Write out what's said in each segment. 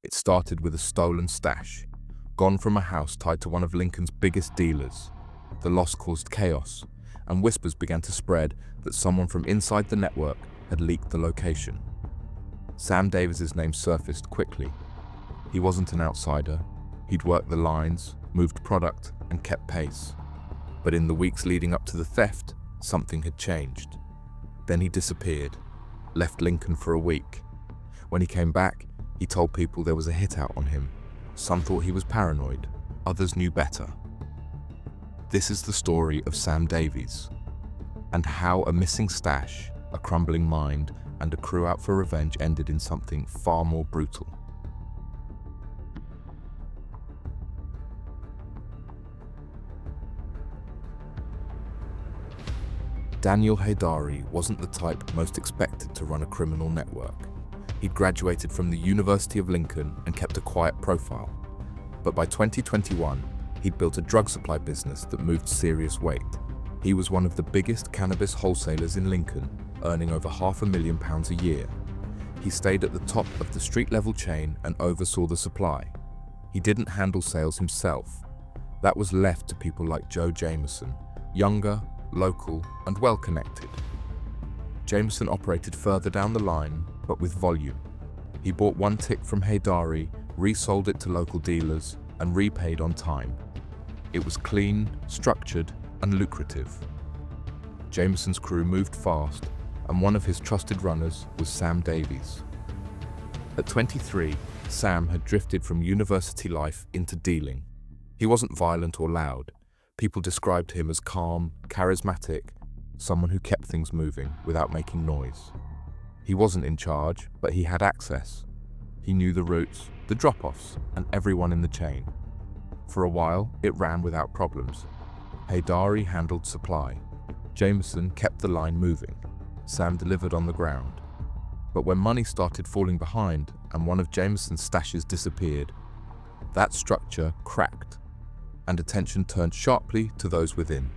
It started with a stolen stash, gone from a house tied to one of Lincoln's biggest dealers. The loss caused chaos, and whispers began to spread that someone from inside the network had leaked the location. Sam Davies' name surfaced quickly. He wasn't an outsider. He'd worked the lines, moved product, and kept pace. But in the weeks leading up to the theft, something had changed. Then he disappeared, left Lincoln for a week. When he came back, he told people there was a hit out on him. Some thought he was paranoid, others knew better. This is the story of Sam Davies, and how a missing stash, a crumbling mind, and a crew out for revenge ended in something far more brutal. Daniel Haydari wasn't the type most expected to run a criminal network. He'd graduated from the University of Lincoln and kept a quiet profile. But by 2021, he'd built a drug supply business that moved serious weight. He was one of the biggest cannabis wholesalers in Lincoln, earning over £500,000 a year. He stayed at the top of the street-level chain and oversaw the supply. He didn't handle sales himself. That was left to people like Joe Jameson, younger, local, and well-connected. Jameson operated further down the line, but with volume. He bought one tick from Haydari, resold it to local dealers, and repaid on time. It was clean, structured, and lucrative. Jameson's crew moved fast, and one of his trusted runners was Sam Davies. At 23, Sam had drifted from university life into dealing. He wasn't violent or loud. People described him as calm, charismatic, someone who kept things moving without making noise. He wasn't in charge, but he had access. He knew the routes, the drop-offs, and everyone in the chain. For a while, it ran without problems. Haydari handled supply. Jameson kept the line moving. Sam delivered on the ground. But when money started falling behind and one of Jameson's stashes disappeared, that structure cracked, and attention turned sharply to those within.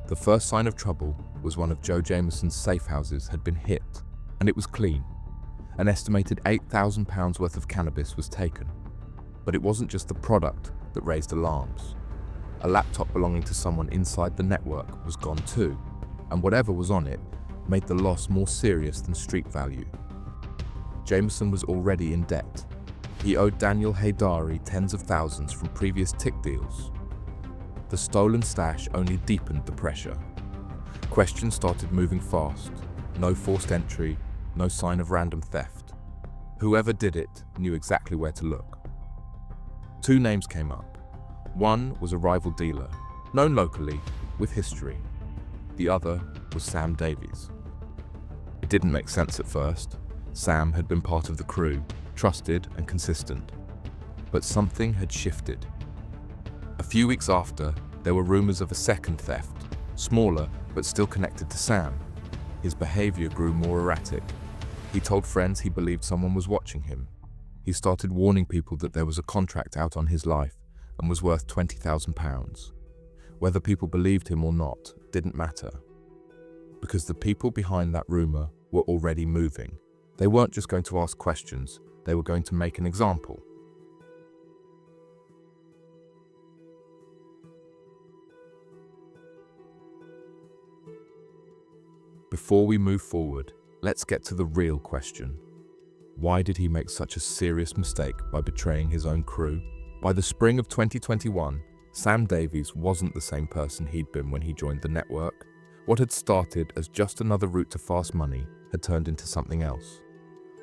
The first sign of trouble was one of Joe Jameson's safe houses had been hit, and it was clean. An estimated £8,000 worth of cannabis was taken. But it wasn't just the product that raised alarms. A laptop belonging to someone inside the network was gone too, and whatever was on it made the loss more serious than street value. Jameson was already in debt. He owed Daniel Haydari tens of thousands from previous tick deals. The stolen stash only deepened the pressure. Questions started moving fast. No forced entry, no sign of random theft. Whoever did it knew exactly where to look. Two names came up. One was a rival dealer, known locally, with history. The other was Sam Davies. It didn't make sense at first. Sam had been part of the crew, trusted and consistent. But something had shifted. A few weeks after, there were rumors of a second theft, smaller but still connected to Sam. His behavior grew more erratic. He told friends he believed someone was watching him. He started warning people that there was a contract out on his life and was worth £20,000. Whether people believed him or not didn't matter, because the people behind that rumor were already moving. They weren't just going to ask questions, they were going to make an example. Before we move forward, let's get to the real question. Why did he make such a serious mistake by betraying his own crew? By the spring of 2021, Sam Davies wasn't the same person he'd been when he joined the network. What had started as just another route to fast money had turned into something else.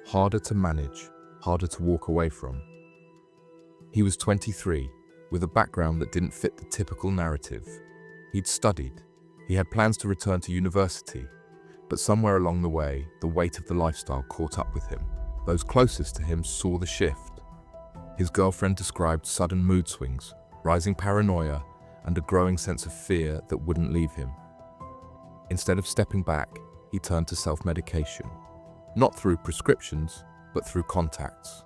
Harder to manage, harder to walk away from. He was 23, with a background that didn't fit the typical narrative. He'd studied. He had plans to return to university. But somewhere along the way, the weight of the lifestyle caught up with him. Those closest to him saw the shift. His girlfriend described sudden mood swings, rising paranoia, and a growing sense of fear that wouldn't leave him. Instead of stepping back, he turned to self-medication. Not through prescriptions, but through contacts.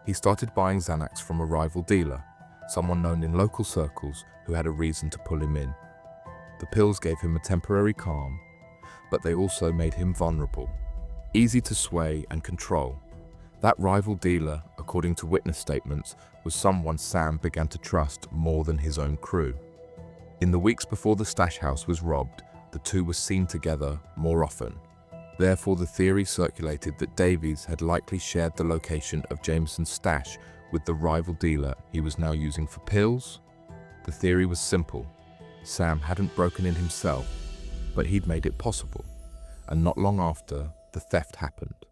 He started buying Xanax from a rival dealer, someone known in local circles who had a reason to pull him in. The pills gave him a temporary calm, but they also made him vulnerable, easy to sway and control. That rival dealer, according to witness statements, was someone Sam began to trust more than his own crew. In the weeks before the stash house was robbed, the two were seen together more often. Therefore, the theory circulated that Davies had likely shared the location of Jameson's stash with the rival dealer he was now using for pills. The theory was simple. Sam hadn't broken in himself, but he'd made it possible. And not long after, the theft happened.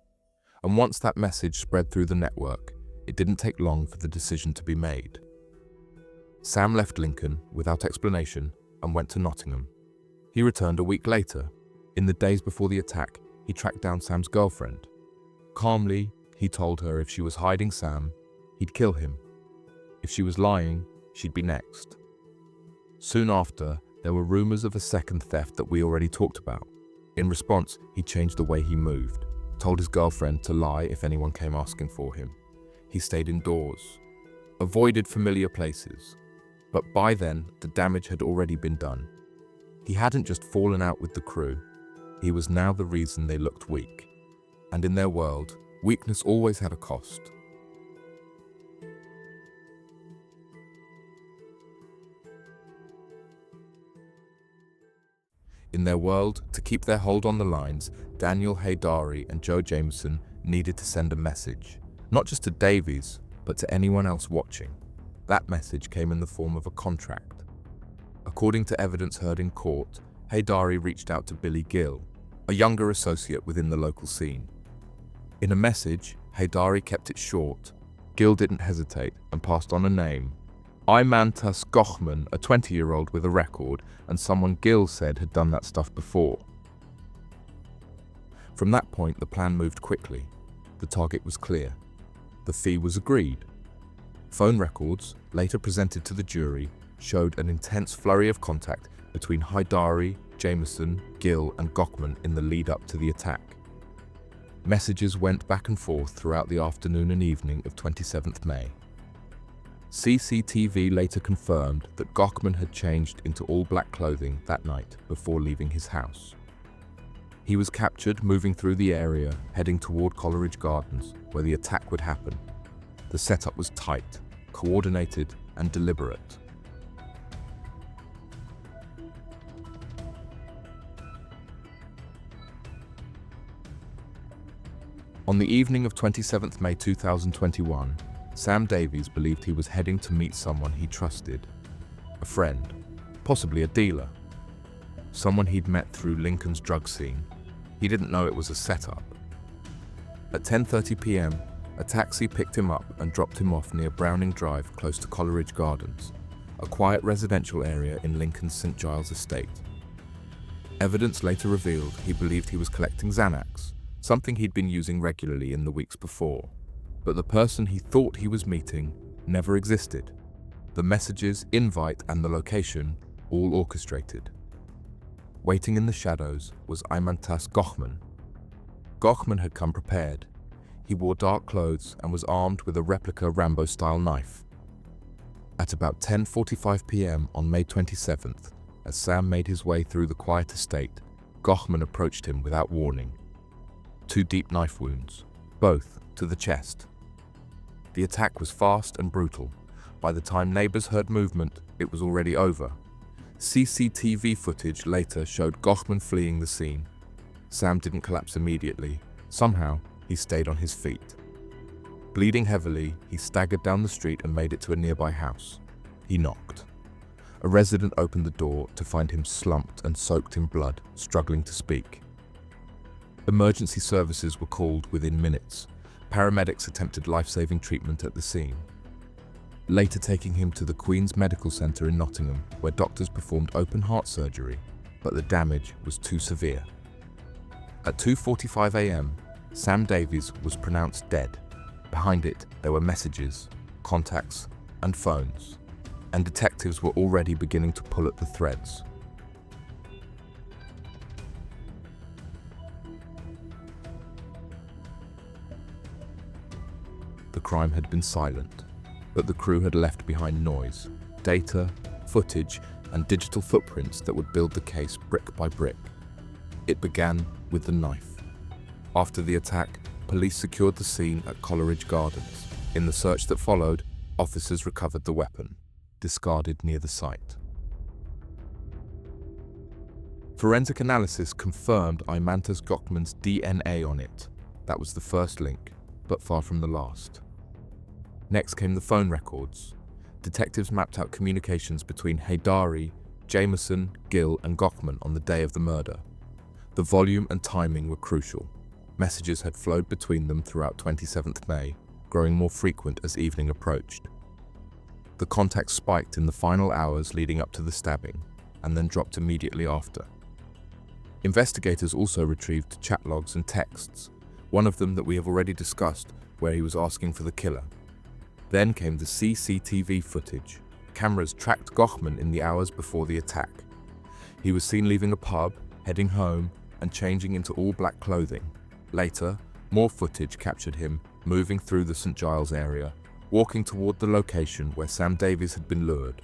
And once that message spread through the network, it didn't take long for the decision to be made. Sam left Lincoln without explanation and went to Nottingham. He returned a week later. In the days before the attack, he tracked down Sam's girlfriend. Calmly, he told her if she was hiding Sam, he'd kill him. If she was lying, she'd be next. Soon after, there were rumors of a second theft that we already talked about. In response, he changed the way he moved, told his girlfriend to lie if anyone came asking for him. He stayed indoors, avoided familiar places. But by then, the damage had already been done. He hadn't just fallen out with the crew. He was now the reason they looked weak. And in their world, weakness always had a cost. In their world, to keep their hold on the lines, Daniel Haydari and Joe Jameson needed to send a message, not just to Davies, but to anyone else watching. That message came in the form of a contract. According to evidence heard in court, Haydari reached out to Billy Gill, a younger associate within the local scene. In a message, Haydari kept it short. Gill didn't hesitate and passed on a name. Imantas Gochman, a 20-year-old with a record, and someone Gill said had done that stuff before. From that point, the plan moved quickly. The target was clear. The fee was agreed. Phone records, later presented to the jury, showed an intense flurry of contact between Haydari, Jameson, Gill, and Gochman in the lead-up to the attack. Messages went back and forth throughout the afternoon and evening of 27th May. CCTV later confirmed that Gochman had changed into all-black clothing that night before leaving his house. He was captured moving through the area, heading toward Coleridge Gardens, where the attack would happen. The setup was tight, coordinated, and deliberate. On the evening of 27th May 2021, Sam Davies believed he was heading to meet someone he trusted, a friend, possibly a dealer, someone he'd met through Lincoln's drug scene. He didn't know it was a setup. At 10:30 p.m., a taxi picked him up and dropped him off near Browning Drive close to Coleridge Gardens, a quiet residential area in Lincoln's St. Giles estate. Evidence later revealed he believed he was collecting Xanax, something he'd been using regularly in the weeks before. But the person he thought he was meeting never existed. The messages, invite, and the location all orchestrated. Waiting in the shadows was Imantas Gochman. Gochman had come prepared. He wore dark clothes and was armed with a replica Rambo-style knife. At about 10:45 p.m. on May 27th, as Sam made his way through the quiet estate, Gochman approached him without warning. 2 deep knife wounds, both to the chest. The attack was fast and brutal. By the time neighbors heard movement, it was already over. CCTV footage later showed Gochman fleeing the scene. Sam didn't collapse immediately. Somehow, he stayed on his feet. Bleeding heavily, he staggered down the street and made it to a nearby house. He knocked. A resident opened the door to find him slumped and soaked in blood, struggling to speak. Emergency services were called within minutes. Paramedics attempted life-saving treatment at the scene, later taking him to the Queen's Medical Centre in Nottingham, where doctors performed open heart surgery, but the damage was too severe. At 2:45 a.m., Sam Davies was pronounced dead. Behind it, there were messages, contacts, and phones, and detectives were already beginning to pull at the threads. The crime had been silent, but the crew had left behind noise, data, footage, and digital footprints that would build the case brick by brick. It began with the knife. After the attack, police secured the scene at Coleridge Gardens. In the search that followed, officers recovered the weapon, discarded near the site. Forensic analysis confirmed Aymantas Gökmen's DNA on it. That was the first link, but far from the last. Next came the phone records. Detectives mapped out communications between Haydari, Jameson, Gill, and Gökmen on the day of the murder. The volume and timing were crucial. Messages had flowed between them throughout 27th May, growing more frequent as evening approached. The contacts spiked in the final hours leading up to the stabbing, and then dropped immediately after. Investigators also retrieved chat logs and texts, one of them that we have already discussed, where he was asking for the killer. Then came the CCTV footage. Cameras tracked Gökmen in the hours before the attack. He was seen leaving a pub, heading home, and changing into all black clothing. Later, more footage captured him moving through the St. Giles area, walking toward the location where Sam Davies had been lured.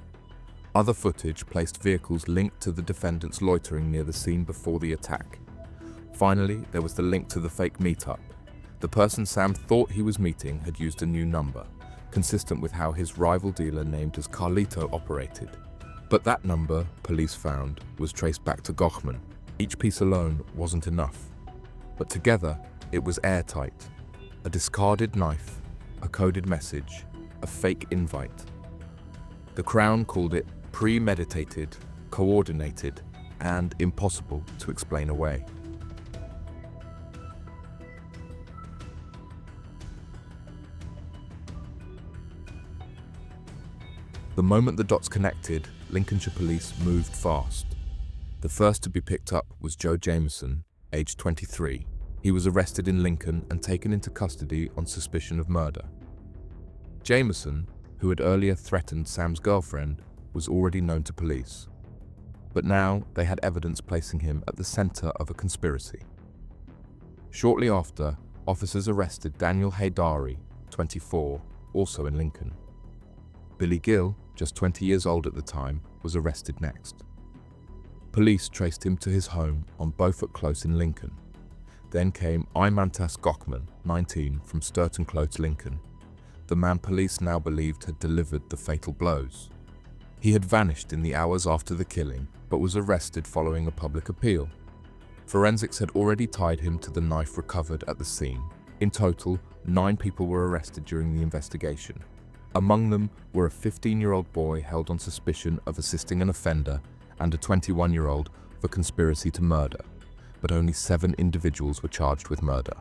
Other footage placed vehicles linked to the defendants loitering near the scene before the attack. Finally, there was the link to the fake meetup. The person Sam thought he was meeting had used a new number, consistent with how his rival dealer named as Carlito operated. But that number, police found, was traced back to Gökmen. Each piece alone wasn't enough, but together it was airtight. A discarded knife, a coded message, a fake invite. The Crown called it premeditated, coordinated, and impossible to explain away. The moment the dots connected, Lincolnshire police moved fast. The first to be picked up was Joe Jameson, aged 23. He was arrested in Lincoln and taken into custody on suspicion of murder. Jameson, who had earlier threatened Sam's girlfriend, was already known to police. But now they had evidence placing him at the center of a conspiracy. Shortly after, officers arrested Daniel Haydari, 24, also in Lincoln. Billy Gill, just 20 years old at the time, was arrested next. Police traced him to his home on Beaufort Close in Lincoln. Then came Aymantas Gökmen, 19, from Sturton Close, Lincoln, the man police now believed had delivered the fatal blows. He had vanished in the hours after the killing, but was arrested following a public appeal. Forensics had already tied him to the knife recovered at the scene. In total, 9 people were arrested during the investigation. Among them were a 15-year-old boy held on suspicion of assisting an offender and a 21-year-old for conspiracy to murder, but only 7 individuals were charged with murder.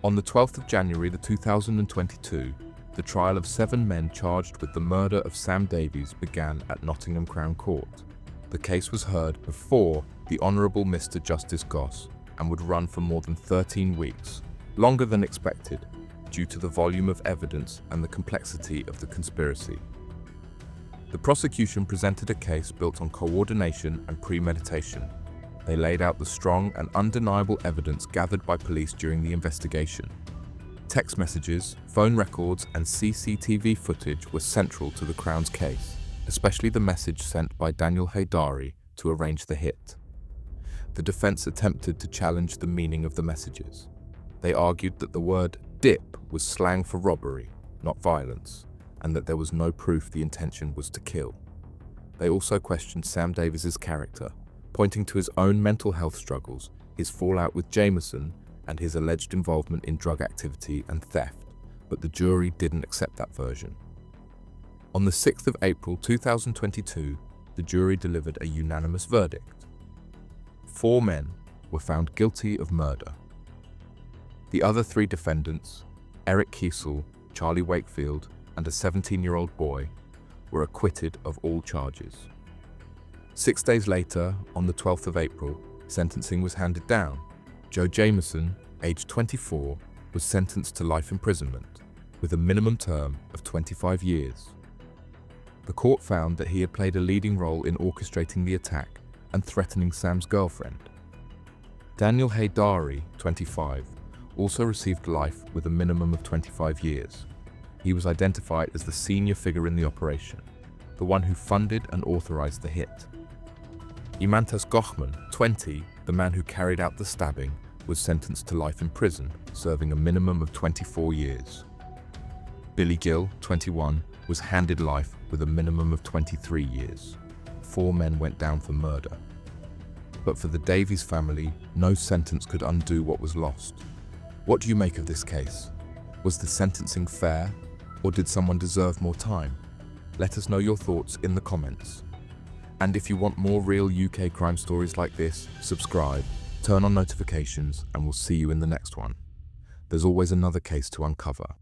On the 12th of January 2022, the trial of 7 men charged with the murder of Sam Davies began at Nottingham Crown Court. The case was heard before the Honourable Mr. Justice Goss and would run for more than 13 weeks, longer than expected, due to the volume of evidence and the complexity of the conspiracy. The prosecution presented a case built on coordination and premeditation. They laid out the strong and undeniable evidence gathered by police during the investigation. Text messages, phone records, and CCTV footage were central to the Crown's case, especially the message sent by Daniel Haydari to arrange the hit. The defense attempted to challenge the meaning of the messages. They argued that the word dip was slang for robbery, not violence, and that there was no proof the intention was to kill. They also questioned Sam Davies' character, pointing to his own mental health struggles, his fallout with Jameson, and his alleged involvement in drug activity and theft, but the jury didn't accept that version. On the 6th of April 2022, the jury delivered a unanimous verdict. 4 men were found guilty of murder. The other 3 defendants, Eric Kiesel, Charlie Wakefield, and a 17-year-old boy, were acquitted of all charges. 6 days later, on the 12th of April, sentencing was handed down. Joe Jameson, aged 24, was sentenced to life imprisonment, with a minimum term of 25 years. The court found that he had played a leading role in orchestrating the attack and threatening Sam's girlfriend. Daniel Haydari, 25, also received life with a minimum of 25 years. He was identified as the senior figure in the operation, the one who funded and authorized the hit. Imantas Gochman, 20, the man who carried out the stabbing, was sentenced to life in prison, serving a minimum of 24 years. Billy Gill, 21, was handed life with a minimum of 23 years. 4 men went down for murder. But for the Davies family, no sentence could undo what was lost. What do you make of this case? Was the sentencing fair, or did someone deserve more time? Let us know your thoughts in the comments. And if you want more real UK crime stories like this, subscribe, turn on notifications, and we'll see you in the next one. There's always another case to uncover.